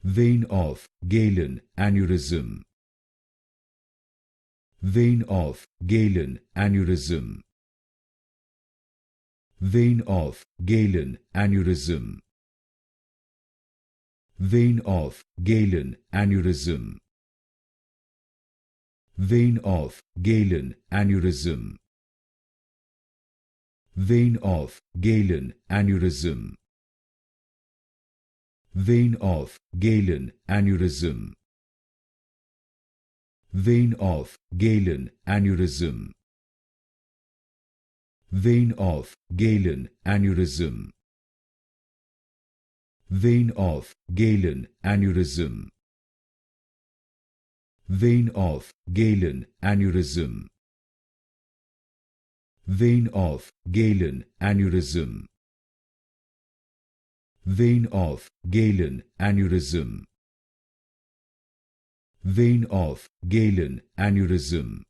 Vein of Galen aneurysm. Vein of Galen aneurysm. Vein of Galen aneurysm. Vein of Galen aneurysm. Vein of Galen aneurysm. Vein of Galen aneurysm. Vein of Galen aneurysm. Vein of Galen aneurysm. Vein of Galen aneurysm. Vein of Galen aneurysm. Vein of Galen aneurysm. Vein of Galen aneurysm. Vein of Galen aneurysm. Vein of Galen aneurysm.